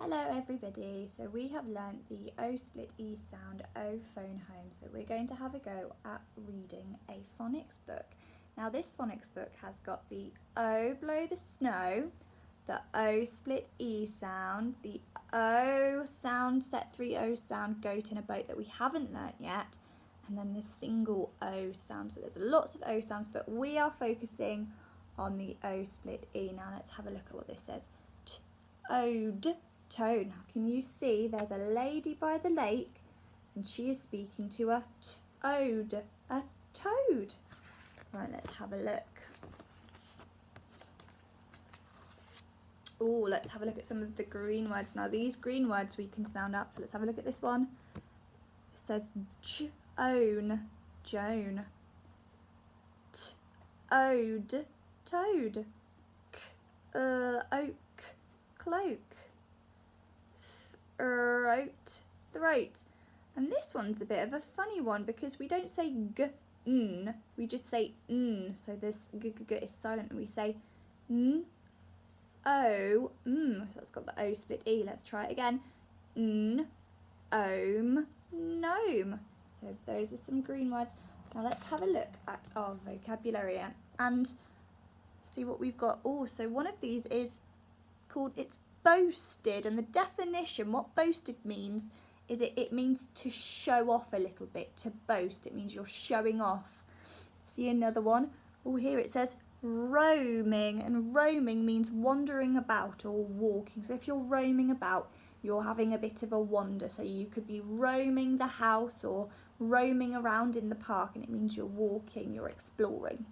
Hello everybody, so we have learnt the O split E sound, O phone home, so we're going to have a go at reading a phonics book. Now this phonics book has got the O blow the snow, the O split E sound, the O sound, set 3 O sound, goat in a boat that we haven't learnt yet, and then the single O sound. So there's lots of O sounds, but we are focusing on the O split E. Now let's have a look at what this says. Toad. Toad. Now can you see there's a lady by the lake and she is speaking to a toad. A toad. Right, let's have a look. Oh, let's have a look at some of the green words. Now these green words we can sound out, so let's have a look at this one. It says Joan. Joan. Toad. Toad. Oak. Cloak. Throat. Throat. And this one's a bit of a funny one because we don't say g-n, we just say n. So this g-g-g is silent and we say n. O, so that's got the O split E. Let's try it again. N, gnome. So those are some green words. Now let's have a look at our vocabulary and see what we've got. Oh, so one of these is called, it's boasted, and the definition, what boasted means is it means to show off a little bit, to boast. It means you're showing off. See another one. Oh, here it says roaming, and roaming means wandering about or walking. So if you're roaming about, you're having a bit of a wander. So you could be roaming the house or roaming around in the park, and it means you're walking, you're exploring.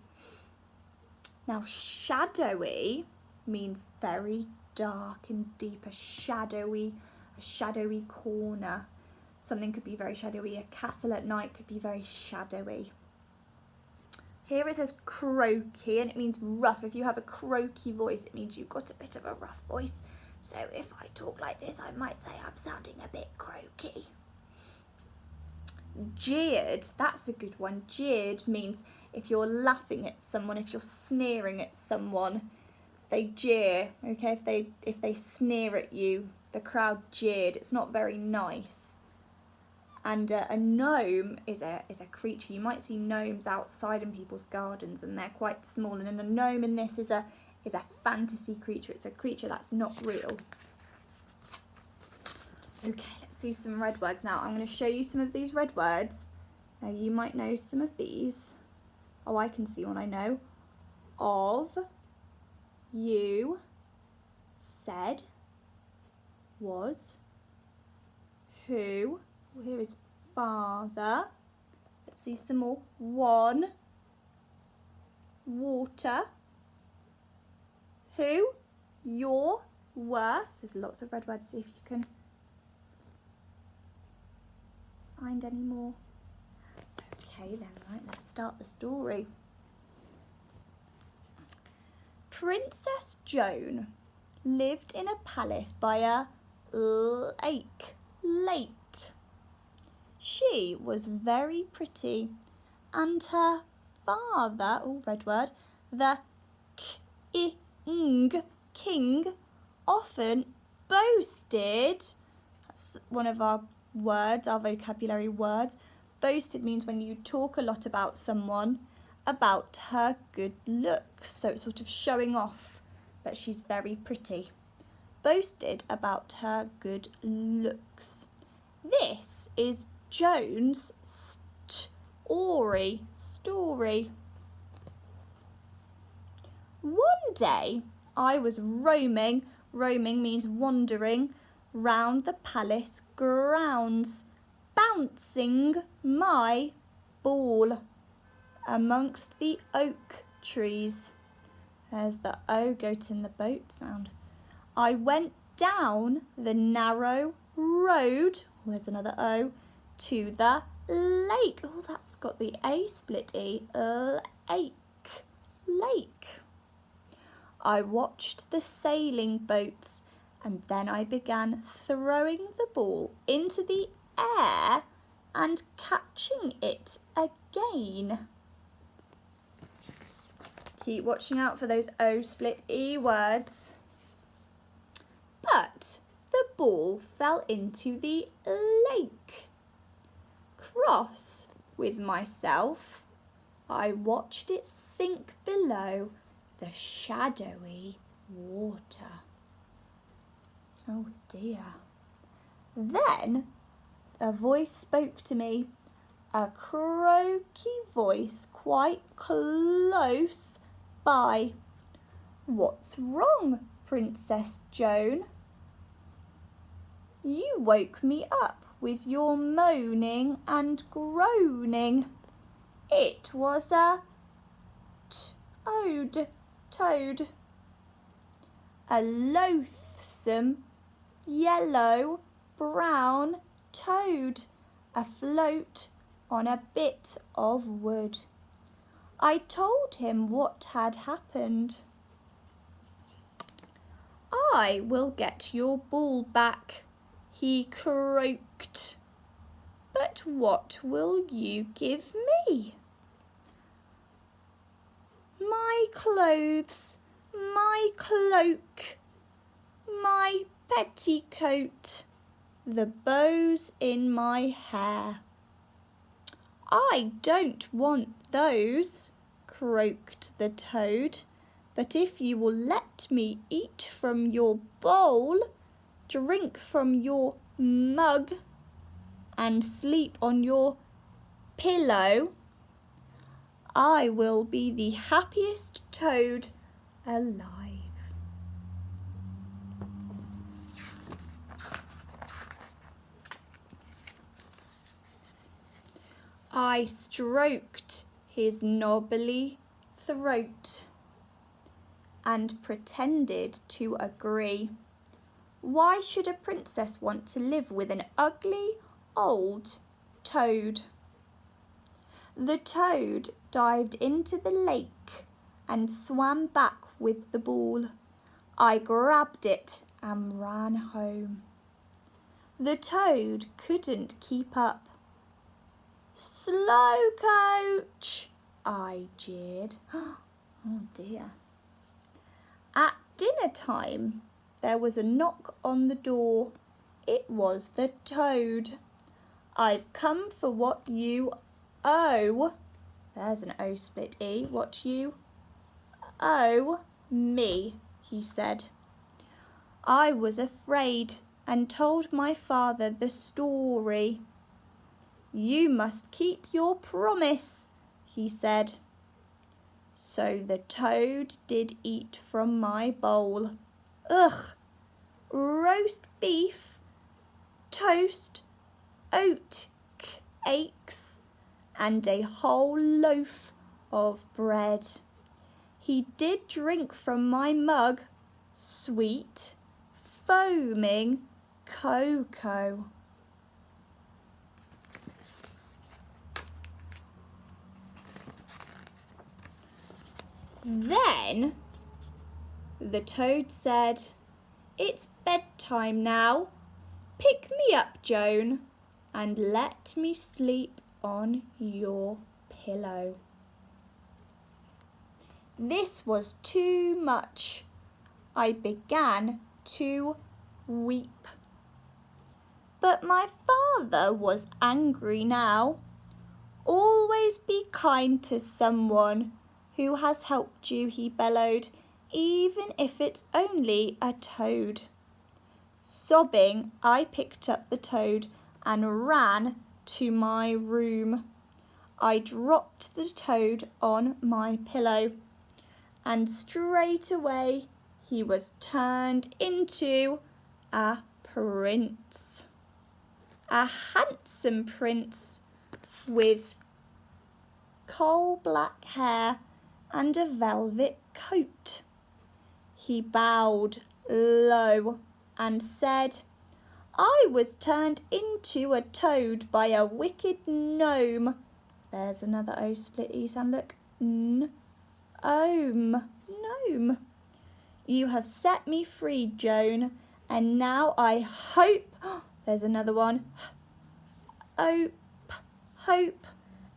Now shadowy means very dark and deep, a shadowy corner. Something could be very shadowy. A castle at night could be very shadowy. Here it says croaky, and it means rough. If you have a croaky voice, it means you've got a bit of a rough voice. So if I talk like this, I might say I'm sounding a bit croaky. Jeered, that's a good one. Jeered means if you're laughing at someone, if you're sneering at someone, they jeer, okay? If they sneer at you, the crowd jeered. It's not very nice. And a gnome is a creature. You might see gnomes outside in people's gardens, and they're quite small. And a gnome in this is a fantasy creature. It's a creature that's not real. Okay, let's do some red words now. I'm going to show you some of these red words. Now you might know some of these. Oh, I can see one I know. Of. You, said, was, who, well, here is father, let's see some more, one, water, who, your, were, so there's lots of red words, see if you can find any more. Okay then, right, let's start the story. Princess Joan lived in a palace by a lake. She was very pretty, and her father, oh red word, the king, often boasted. That's one of our words, our vocabulary words. Boasted means when you talk a lot about someone, about her good looks, so it's sort of showing off that she's very pretty. Boasted about her good looks. This is Joan's story. One day I was roaming means wandering, round the palace grounds, bouncing my ball amongst the oak trees. There's the O, goat in the boat sound. I went down the narrow road, oh, there's another O, to the lake. Oh, that's got the A split E, lake. I watched the sailing boats, and then I began throwing the ball into the air and catching it again. Keep watching out for those O split E words. But the ball fell into the lake. Cross with myself, I watched it sink below the shadowy water. Oh dear. Then a voice spoke to me, a croaky voice quite close by. What's wrong, Princess Joan? You woke me up with your moaning and groaning. It was a toad, a loathsome yellow brown toad afloat on a bit of wood. I told him what had happened. I will get your ball back, he croaked. But what will you give me? My clothes, my cloak, my petticoat, the bows in my hair. I don't want those, croaked the toad, but if you will let me eat from your bowl, drink from your mug, and sleep on your pillow, I will be the happiest toad alive. I stroked his knobbly throat and pretended to agree. Why should a princess want to live with an ugly old toad? The toad dived into the lake and swam back with the ball. I grabbed it and ran home. The toad couldn't keep up. Slow coach, I jeered. Oh dear. At dinner time, there was a knock on the door. It was the toad. I've come for what you owe. There's an O split E. What you owe me, he said. I was afraid and told my father the story. You must keep your promise, he said. So the toad did eat from my bowl. Ugh! Roast beef, toast, oat cakes, and a whole loaf of bread. He did drink from my mug, sweet, foaming cocoa. Then the toad said, It's bedtime now. Pick me up, Joan, and let me sleep on your pillow. This was too much. I began to weep. But my father was angry now. Always be kind to someone who has helped you, he bellowed, even if it's only a toad. Sobbing, I picked up the toad and ran to my room. I dropped the toad on my pillow, and straight away he was turned into a prince. A handsome prince with coal-black hair and a velvet coat. He bowed low and said, I was turned into a toad by a wicked gnome. There's another O split E sound, look. Gnome. You have set me free, Joan, and now I hope, there's another one, hope,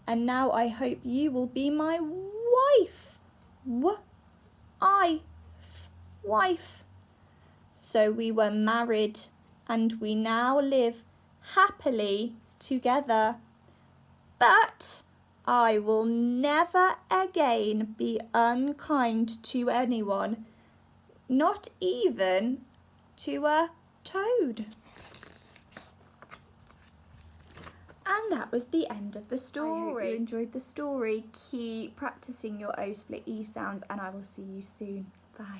and now I hope you will be my wife. Wife. So we were married and we now live happily together. But I will never again be unkind to anyone, not even to a toad. And that was the end of the story. I hope you enjoyed the story. Keep practicing your O split E sounds, and I will see you soon. Bye.